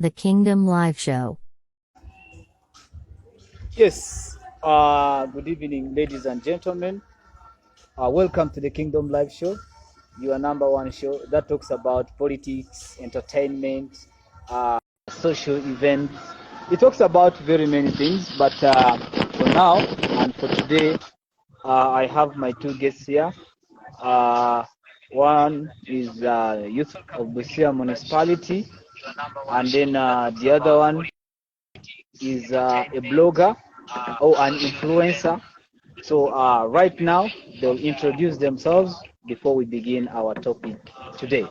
The Kingdom Live Show. Yes, good evening, ladies and gentlemen. Welcome to the Kingdom Live Show, your number one show that talks about politics, entertainment, social events. It talks about very many things, but for now and for today, I have my two guests here. One is youth of BUSIA municipality, and then the other one is a blogger or an influencer. So right now they'll introduce themselves before we begin our topic today.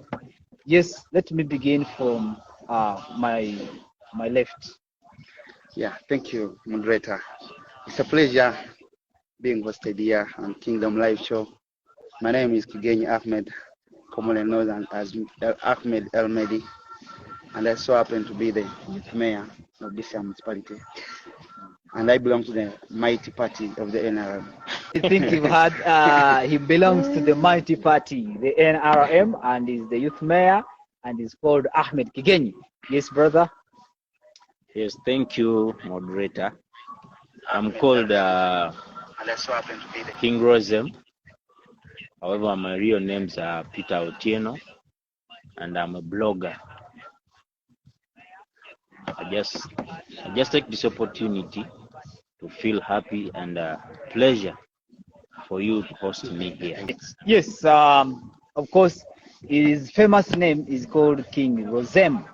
Yes, let me begin from my left. Yeah, thank you, moderator. It's a pleasure being hosted here on Kingdom Live Show. My name is KIGENYI AHMED, commonly known as AHMED MEDI, and I so happen to be the youth mayor of this municipality. And I belong to the mighty party of the NRM. I think you've heard he belongs to the mighty party, the NRM, and is the youth mayor, and is called Ahmed KIGENYI. Yes, brother. Yes, thank you, moderator. I'm called King ROZEM. However, my real names are Peter OTIENO, and I'm a blogger. I just take this opportunity to feel happy and pleasure for you to host me here. Yes, of course, his famous name is called King ROZEM,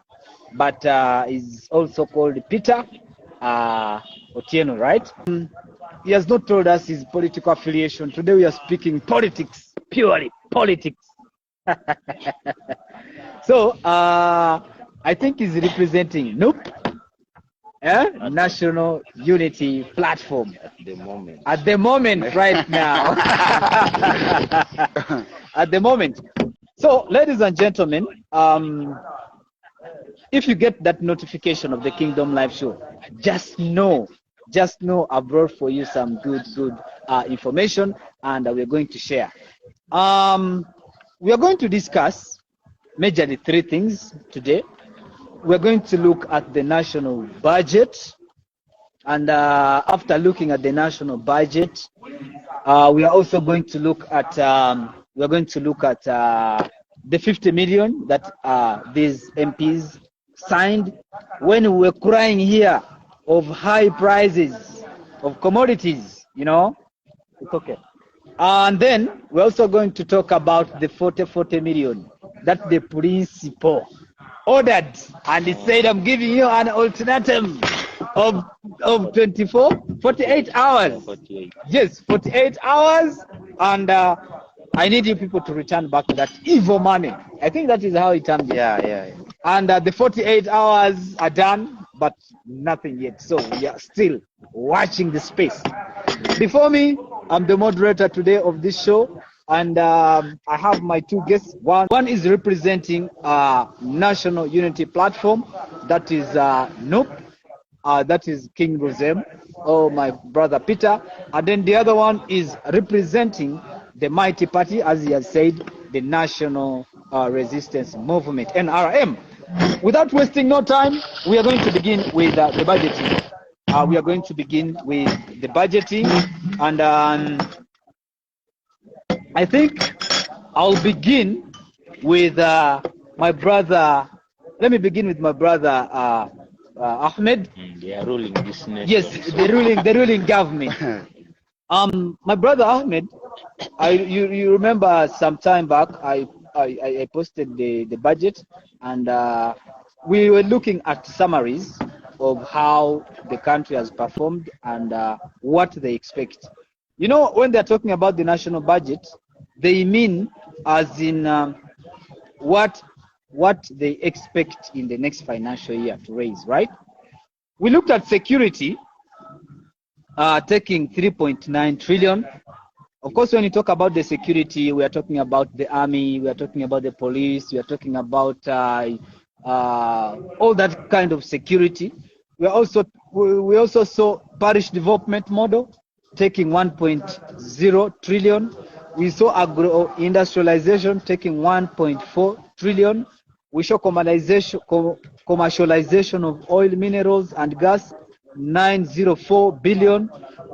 but is also called Peter Otieno, right? He has not told us his political affiliation. Today we are speaking politics, purely politics. So I think he's representing National Unity Platform at the moment right now. At the moment. So ladies and gentlemen, if you get that notification of the Kingdom Live Show, just know I brought for you some good information, and we're going to share. We are going to discuss majorly three things today. We're going to look at the national budget, and after looking at the national budget, we are also going to look at the 50 million that these MPs signed when we were crying here of high prices of commodities. You know, it's okay. And then we're also going to talk about the 40 million that the principal ordered, and he said, I'm giving you an ultimatum of 48 hours. 48. Yes, 48 hours, and I need you people to return back to that evil money. I think that is how it turned. Yeah. And the 48 hours are done, but nothing yet. So we are still watching the space. Before me, I'm the moderator today of this show, and I have my two guests. One is representing National Unity Platform, that is NUP, that is King ROZEM, or my brother Peter, and then the other one is representing the mighty party, as he has said, the National Resistance Movement, NRM. Without wasting no time, we are going to begin with the budgeting. And I think I'll begin with my brother. Let me begin with my brother Ahmed. They are ruling this nation. Yes, the ruling government. My brother Ahmed, you remember some time back I posted the budget, and we were looking at summaries of how the country has performed and what they expect. You know, when they're talking about the national budget, they mean as in what they expect in the next financial year to raise, right? We looked at security, taking 3.9 trillion. Of course, when you talk about the security, we are talking about the army, we are talking about the police, we are talking about all that kind of security. We also saw parish development model taking 1.0 trillion. We saw agro-industrialization taking 1.4 trillion. We saw commercialization commercialization of oil, minerals, and gas, 904 billion.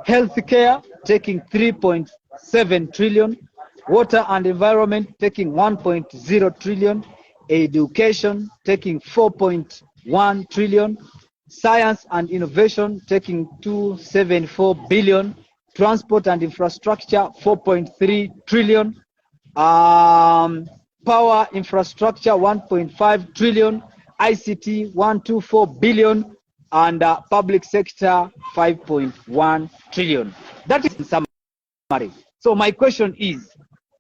Healthcare taking 3.7 trillion. Water and environment taking 1.0 trillion. Education taking 4.1 trillion. Science and innovation taking 274 billion. Transport and infrastructure 4.3 trillion. Power infrastructure 1.5 trillion. ICT 124 billion. And public sector 5.1 trillion. That is in summary. So my question is,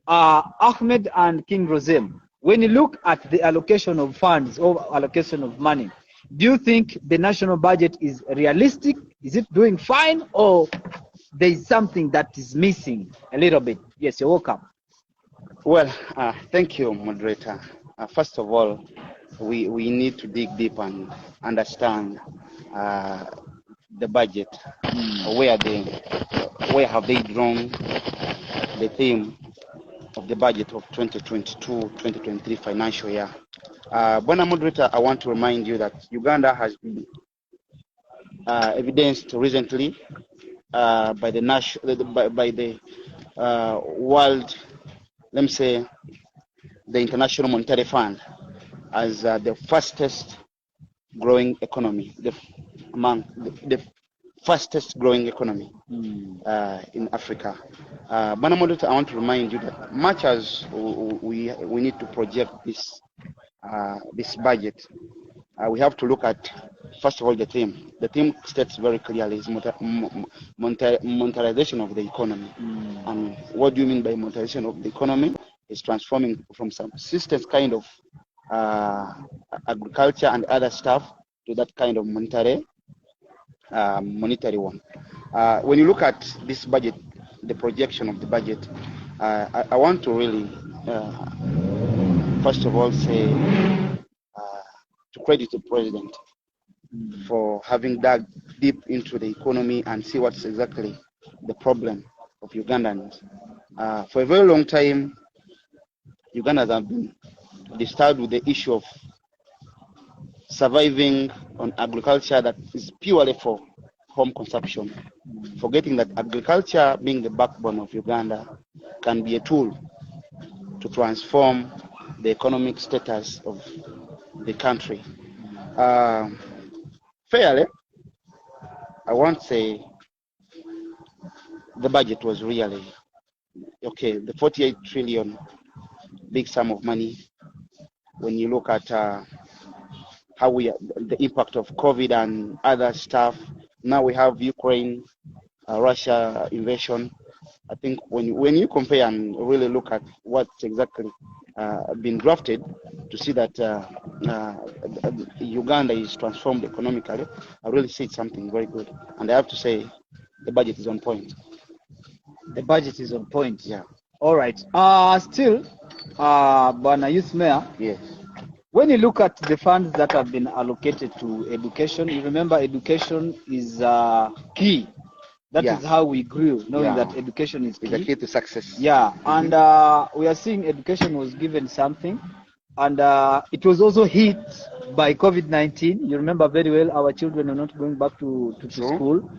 Ahmed and King Rozem, when you look at the allocation of funds or allocation of money, do you think the national budget is realistic? Is it doing fine, or there is something that is missing a little bit? Yes, you're welcome. Well, thank you, moderator. First of all, we need to dig deep and understand the budget. Where have they drawn the theme of the budget of 2022-2023 financial year? Bona moderator, I want to remind you that Uganda has been evidenced recently by the world, let me say, the International Monetary Fund as the fastest growing economy, among the fastest growing economy in Africa. Bona moderator, I want to remind you that much as we need to project this budget, we have to look at, first of all, the theme. The theme states very clearly is monetarization of the economy. And what do you mean by monetarization of the economy? It's transforming from some systems kind of agriculture and other stuff to that kind of monetary one. When you look at this budget, the projection of the budget, I want to really, first of all, say to credit the president for having dug deep into the economy and see what's exactly the problem of Ugandans. For a very long time, Ugandans have been disturbed with the issue of surviving on agriculture that is purely for home consumption, forgetting that agriculture, being the backbone of Uganda, can be a tool to transform the economic status of the country. Fairly, I won't say the budget was really okay. The 48 trillion, big sum of money. When you look at how the impact of COVID and other stuff, now we have Ukraine, Russia invasion. I think when you compare and really look at what's exactly been drafted, to see that Uganda is transformed economically, I really see it's something very good. And I have to say, the budget is on point. The budget is on point. Yeah. All right. Still, Bwana Youth Mayor. Yes. When you look at the funds that have been allocated to education, you remember education is key. That is how we grew, knowing that education is key. It's the key to success. Yeah, and we are seeing education was given something, and it was also hit by COVID-19. You remember very well, our children are not going back to school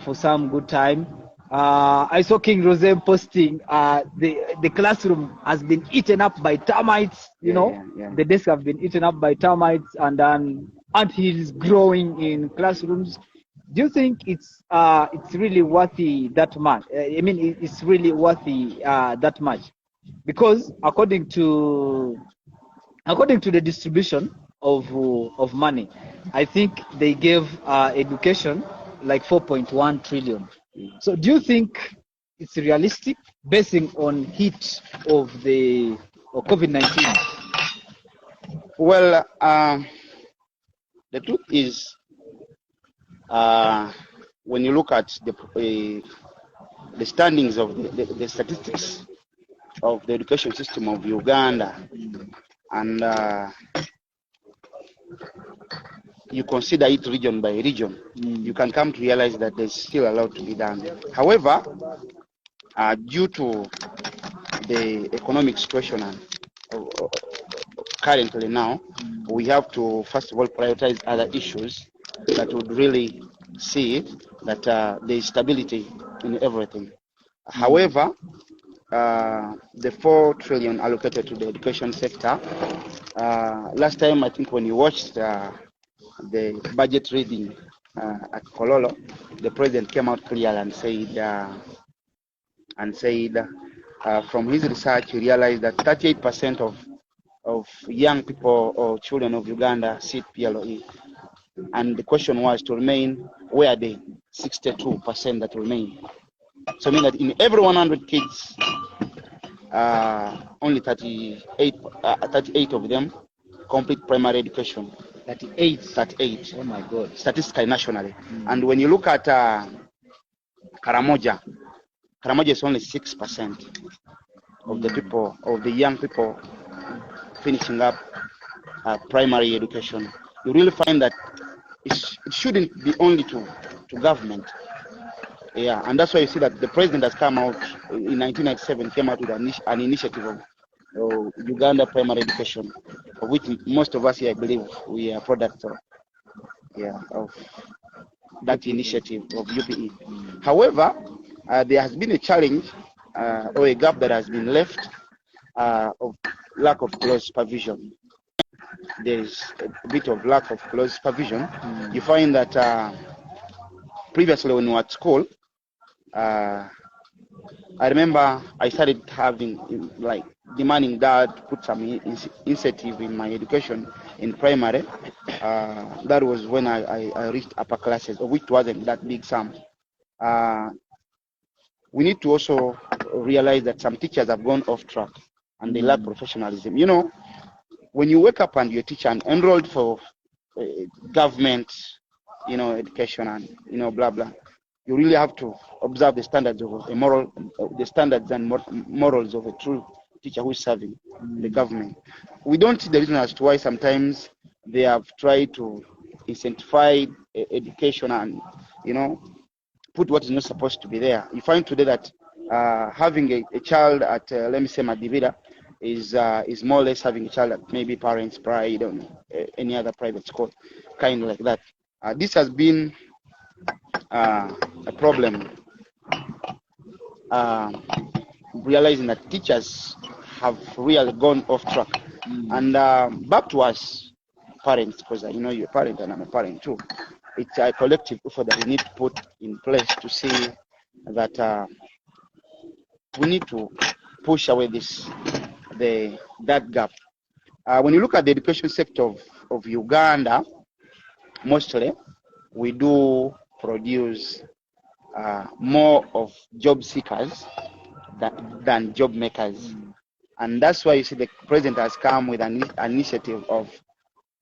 for some good time. I saw King Rozem posting the classroom has been eaten up by termites. The desks have been eaten up by termites, and then ants growing in classrooms. Do you think it's really worthy that much? I mean, it's really worthy that much, because according to the distribution of money, I think they gave education like 4.1 trillion. So do you think it's realistic basing on hit of COVID-19? Well, the truth is, when you look at the standings of the statistics of the education system of Uganda, and you consider it region by region, you can come to realize that there's still a lot to be done. However, due to the economic situation currently now, we have to first of all prioritize other issues that would really see that there is stability in everything. However, the 4 trillion allocated to the education sector, last time I think when you watched the budget reading at Kololo, the president came out clear and said from his research he realized that 38% of young people or children of Uganda seek PLOE, and the question was to remain where the 62% that remain. So I mean that in every 100 kids, only 38 of them complete primary education. 38. Oh my God. Statistically nationally. And when you look at Karamoja is only 6% of the people, of the young people finishing up primary education. You really find that it shouldn't be only to government. Yeah, and that's why you see that the president has come out in 1997, came out with an initiative of Uganda primary education, of which most of us here, I believe, we are products of, of that initiative of UPE. However, there has been a challenge or a gap that has been left of lack of close supervision. There's a bit of lack of close supervision. You find that previously when we were at school, I remember I started having demanding dad to put some incentive in my education in primary. That was when I reached upper classes, of which wasn't that big sum. We need to also realize that some teachers have gone off track and they lack professionalism. You know, when you wake up and you're a teacher and enrolled for government, education and, blah, blah, you really have to observe the standards of the standards and morals of a true teacher who is serving the government. We don't see the reason as to why sometimes they have tried to incentivize education and, put what is not supposed to be there. You find today that having a child at, let me say, Madivida is more or less having a child at maybe Parents Pride or any other private school, kind of like that. This has been a problem, realizing that teachers have really gone off track. And back to us parents, because you're a parent and I'm a parent too. It's a collective effort that we need to put in place to see that we need to push away that gap. When you look at the education sector of Uganda, mostly we do produce more of job seekers than job makers. And that's why you see the president has come with an initiative of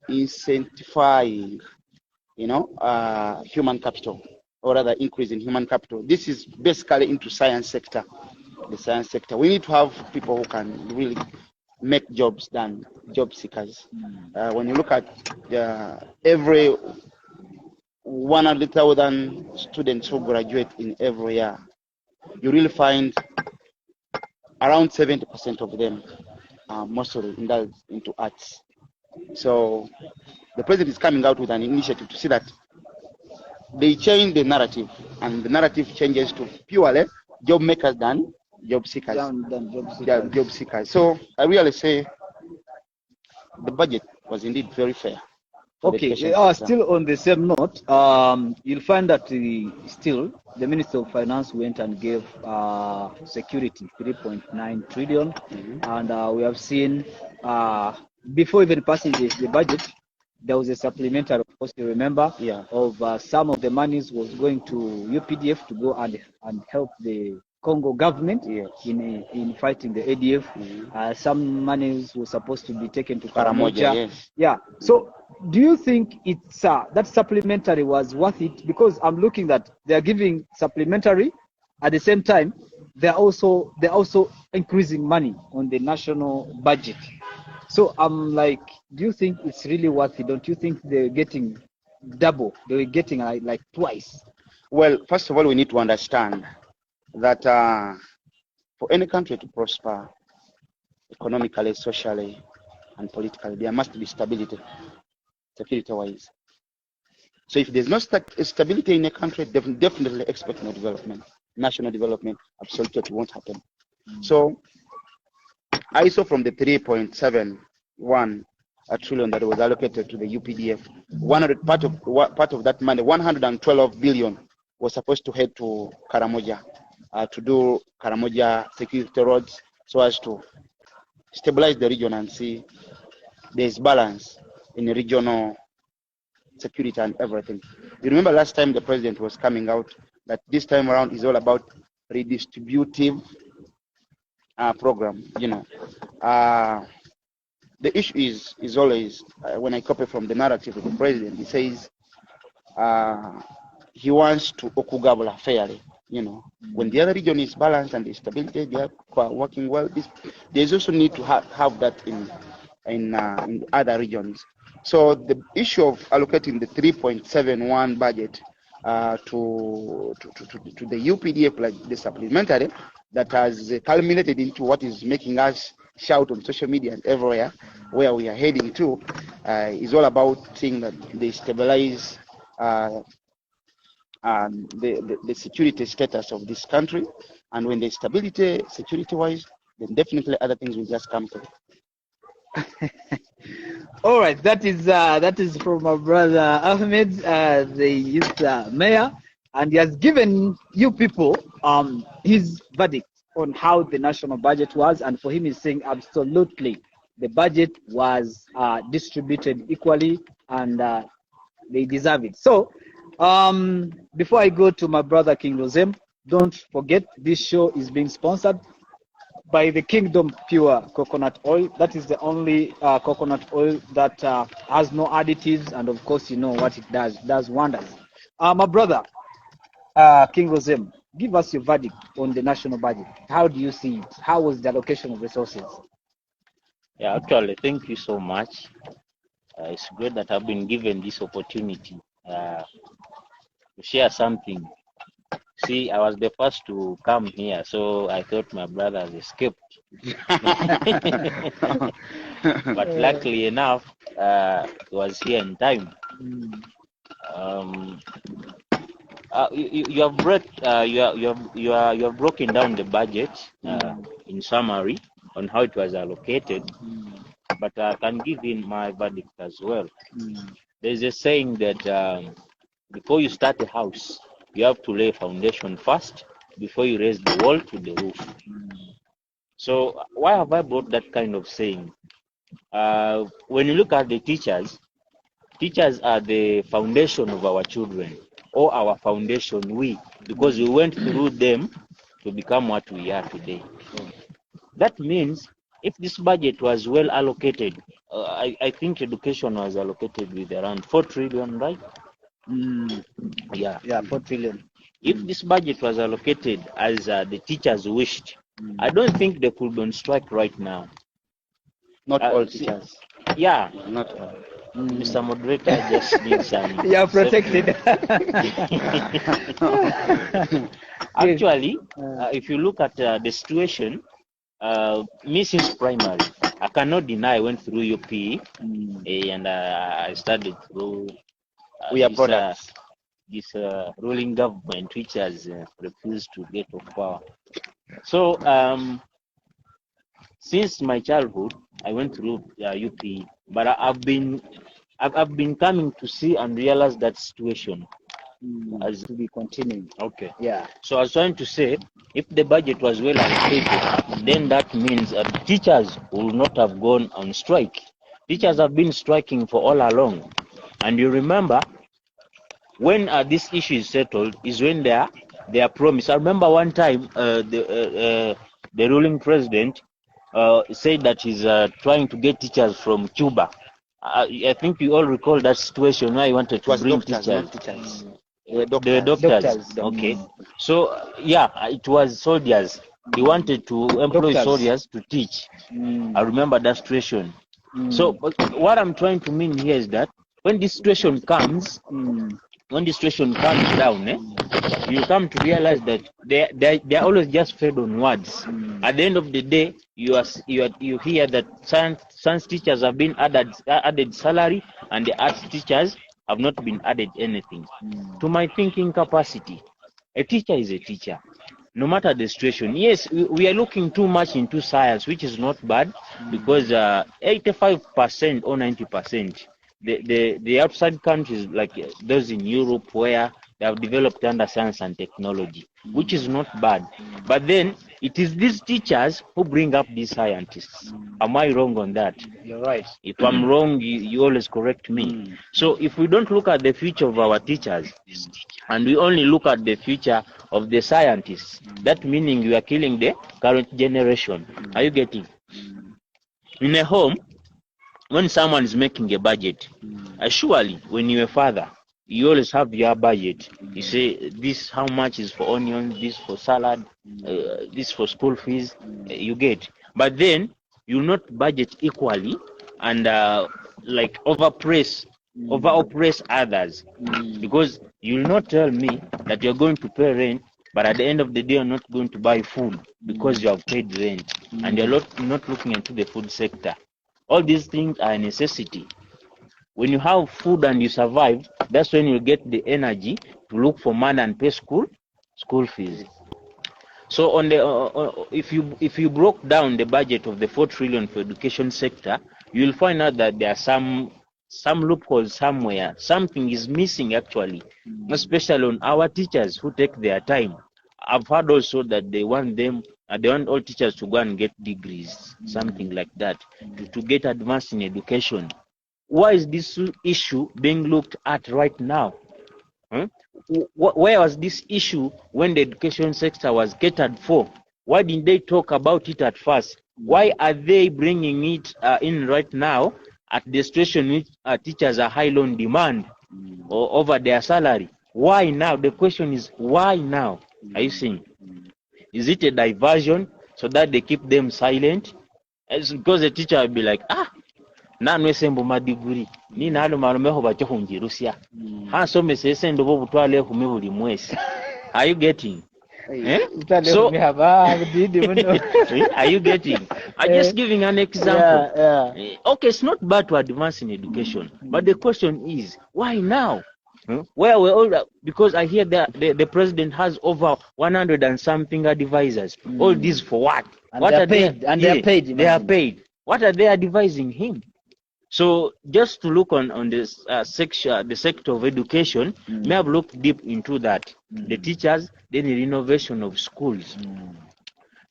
incentivizing, human capital, or rather increase in human capital. This is basically into science sector, the science sector. We need to have people who can really make jobs than job seekers. When you look at every 100,000 students who graduate in every year, you really find around 70% of them are mostly indulged into arts. So the president is coming out with an initiative to see that they change the narrative, and the narrative changes to purely job makers than job seekers. Job seekers. So I really say the budget was indeed very fair. Okay, still on the same note, you'll find that still the Minister of Finance went and gave security 3.9 trillion, and we have seen before even passing the budget, there was a supplementary, of course, you remember, of some of the monies was going to UPDF to go and help the Congo government in fighting the ADF. Some monies were supposed to be taken to Karamoja. So do you think it's that supplementary was worth it? Because I'm looking that they are giving supplementary at the same time they're also increasing money on the national budget. So I'm like, do you think it's really worth it? Don't you think they're getting double? They're getting like twice? Well, first of all, we need to understand that for any country to prosper economically, socially, and politically. There must be stability, security-wise. So if there's no stability in a country, definitely expect no development. National development absolutely won't happen. So I saw from the 3.71 trillion that was allocated to the UPDF, part of that money, 112 billion was supposed to head to Karamoja to do Karamoja security roads so as to stabilize the region and see there's balance in the regional security and everything. You remember last time the president was coming out that this time around is all about redistributive program. The issue is always when I copy from the narrative of the president, he says he wants to okugabula fairly. When the other region is balanced and the stability, they are working well. There's also need to have that in other regions. So the issue of allocating the 3.71 budget to the UPDF, like the supplementary, that has culminated into what is making us shout on social media and everywhere where we are heading to, is all about seeing that they stabilize the security status of this country. And when there's stability, security-wise, then definitely other things will just come through. All right, that is from my brother Ahmed, the youth mayor, and he has given you people his verdict on how the national budget was, and for him he's saying absolutely the budget was distributed equally and they deserve it. So before I go to my brother King ROZEM, don't forget this show is being sponsored by the Kingdom Pure Coconut Oil. That is the only coconut oil that has no additives, and of course you know what it does. It does wonders. My brother King ROZEM, give us your verdict on the national budget. How do you see it? How was the allocation of resources? Yeah, actually, thank you so much. It's great that I've been given this opportunity to share something. See, I was the first to come here, so I thought my brothers escaped. But luckily enough, he was here in time. You have broken down the budget in summary on how it was allocated, but I can give in my verdict as well. There's a saying that before you start a house, you have to lay foundation first before you raise the wall to the roof. So why have I brought that kind of saying? When you look at the teachers are the foundation of our children, or our foundation, because we went through them to become what we are today. That means if this budget was well allocated, I think education was allocated with around 4 trillion, right? Yeah, 4 trillion. If this budget was allocated as the teachers wished, I don't think they could be on strike right now. Not all teachers. Yeah. Not all. Mr. Moderator just needs some. You are protected. Actually, if you look at the situation, me since primary, I cannot deny I went through UP and I studied through this ruling government which has refused to get off power. So since my childhood, I went through UP, but I've been coming to see and realize that situation as to be continuing. Okay. Yeah. So I was trying to say, if the budget was well allocated, then that means teachers will not have gone on strike. Teachers have been striking for all along, and you remember when this issue is settled is when they are promised. I remember one time the ruling president said that he's trying to get teachers from Cuba. I think you all recall that situation where he wanted to bring teachers. Not teachers. The doctors. Okay. So yeah, it was soldiers. He wanted to employ soldiers to teach. I remember that situation. So what I'm trying to mean here is that when this situation comes, when the situation comes down, you come to realize that they're always just fed on words. At the end of the day, you hear that science teachers have been added salary, and the arts teachers have not been added anything. To my thinking capacity, a teacher is a teacher, no matter the situation. Yes, we are looking too much into science, which is not bad, because 85% or 90%, the outside countries, like those in Europe, where they have developed under science and technology, which is not bad. But then it is these teachers who bring up these scientists. Am I wrong on that? You're right. If I'm wrong, you always correct me. So if we don't look at the future of our teachers, and we only look at the future of the scientists, that meaning we are killing the current generation. Are you getting? In a home, when someone is making a budget, surely when you're a father, you always have your budget. You say, this how much is for onions, this for salad, this for school fees, you get. But then you not budget equally and like over oppress others, because you will not tell me that you're going to pay rent, but at the end of the day you're not going to buy food because you have paid rent, and you're not looking into the food sector. All these things are a necessity. When you have food and you survive, that's when you get the energy to look for money and pay school fees. So on the if you broke down the budget of the 4 trillion for education sector, you'll find out that there are some loopholes somewhere. Something is missing actually, especially on our teachers who take their time. I've heard also that they want all teachers to go and get degrees, something like that, to get advanced in education. Why is this issue being looked at right now? Where was this issue when the education sector was catered for? Why didn't they talk about it at first? Why are they bringing it in right now at the situation which teachers are high on demand or over their salary? Why now? The question is, why now? Are you seeing? Is it a diversion so that they keep them silent? It's because the teacher will be like, nanwe sembo madiguri ni nalo malumeho bacho kunjirusia hasome sesendo bo butwale kume buli mwezi. Are you getting? So are you getting? I'm just giving an example. Okay, it's not bad to advance in education, but the question is, why now? Where we're all, because I hear that the president has over 100 and something advisors. All these for what? And what are paid? And they are paid. They are paid. What are they advising him? So just to look on this the sector of education, may have looked deep into that. The teachers, then the renovation of schools.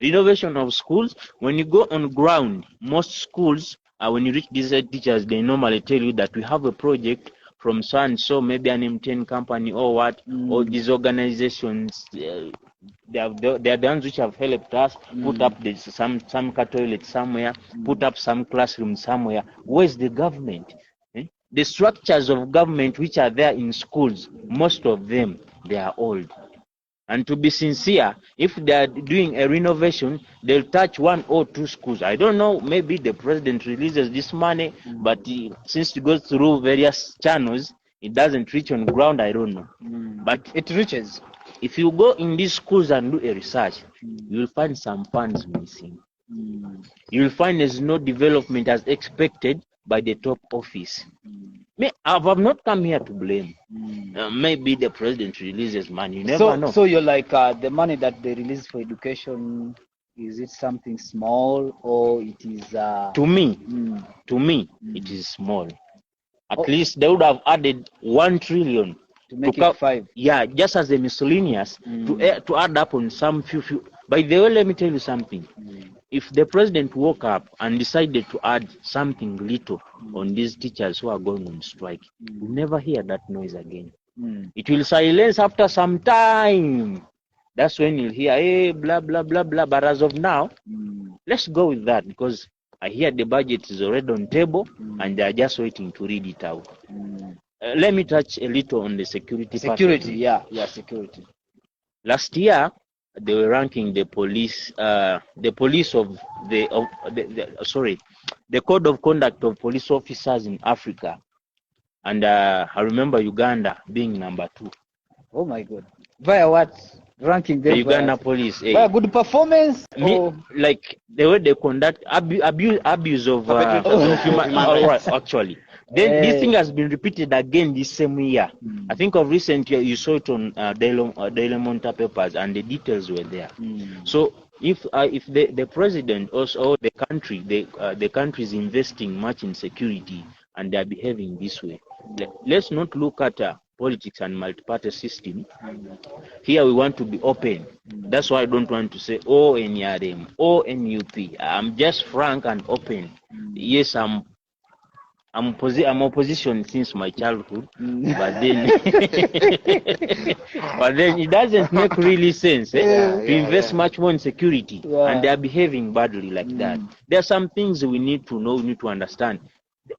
Renovation of schools, when you go on ground, most schools, when you reach these teachers, they normally tell you that we have a project from so and so, maybe an M10 company or what, all these organizations, they are the ones which have helped us put up some toilets somewhere, put up some classrooms somewhere. Where's the government? The structures of government which are there in schools, most of them, they are old. And to be sincere, if they are doing a renovation, they'll touch 1 or 2 schools. I don't know, maybe the president releases this money, but since it goes through various channels, it doesn't reach on ground, I don't know. But it reaches. If you go in these schools and do a research, you'll find some funds missing. You'll find there's no development as expected by the top office. I've not come here to blame. Maybe the president releases money. You never know. So you're like, the money that they release for education, is it something small or it is? To me, it is small. At least they would have added 1 trillion to make it 5. Yeah, just as a miscellaneous to add up on some few. By the way, let me tell you something. If the president woke up and decided to add something little on these teachers who are going on strike, you'll never hear that noise again. It will silence after some time. That's when you'll hear, hey, blah, blah, blah, blah. But as of now, let's go with that, because I hear the budget is already on table and they're just waiting to read it out. Let me touch a little on the security. Security. Last year, they were ranking the police, the code of conduct of police officers in Africa. And I remember Uganda being number 2. Oh my God. Via what? Ranking them? The Uganda police. Via good performance? Like the way they conduct abuse of human rights, actually. Then this thing has been repeated again this same year. I think of recent year, you saw it on Daily Monitor papers, and the details were there. So if the president or the country is investing much in security and they are behaving this way, let's not look at politics and multi-party system. Here we want to be open. That's why I don't want to say NRM or NUP. I'm just frank and open. Yes, I'm opposition since my childhood, but then it doesn't make really sense to invest much more in security, and they are behaving badly like that. There are some things we need to know, we need to understand.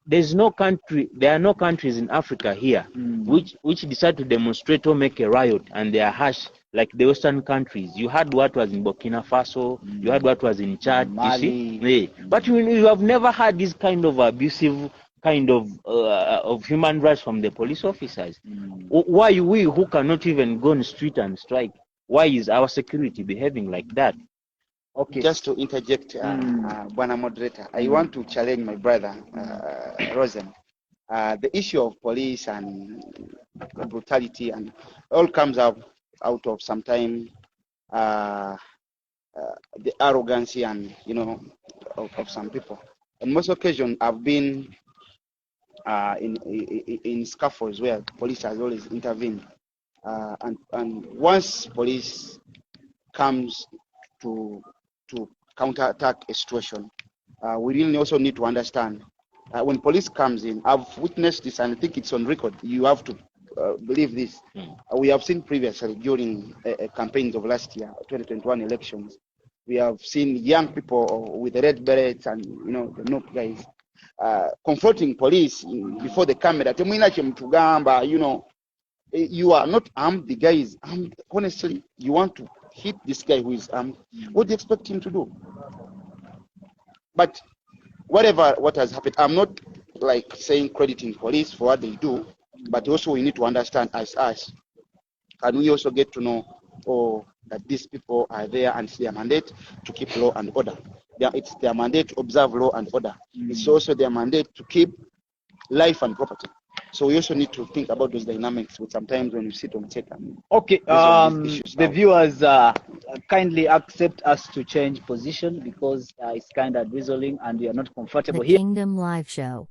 There are no countries in Africa here which decide to demonstrate or make a riot and they are harsh like the Western countries. You heard what was in Burkina Faso, you heard what was in Chad, Mali. you see? But you have never had this kind of abusive kind of human rights from the police officers. Why we who cannot even go on the street and strike? Why is our security behaving like that? Okay. Just to interject, Bwana Moderator, I want to challenge my brother, ROZEM. The issue of police and brutality and all comes out of sometimes the arrogancy and of some people. On most occasions, I've been in scaffolds where police has always intervened, and once police comes to counterattack a situation, we really also need to understand when police comes in. I've witnessed this, and I think it's on record. You have to believe this. We have seen previously during campaigns of last year, 2021 elections. We have seen young people with the red berets and the NOP guys confronting police before the camera. You are not armed. The guy is armed. Honestly, you want to hit this guy who is armed. What do you expect him to do? But what has happened, I'm not like saying crediting police for what they do, but also we need to understand as us. Can we also get to know that these people are there and it's their mandate to keep law and order. It's their mandate to observe law and order. It's also their mandate to keep life and property. So we also need to think about those dynamics with sometimes when you sit on check. Okay, the viewers kindly accept us to change position because it's kind of drizzling and we are not comfortable The here. Kingdom Live Show.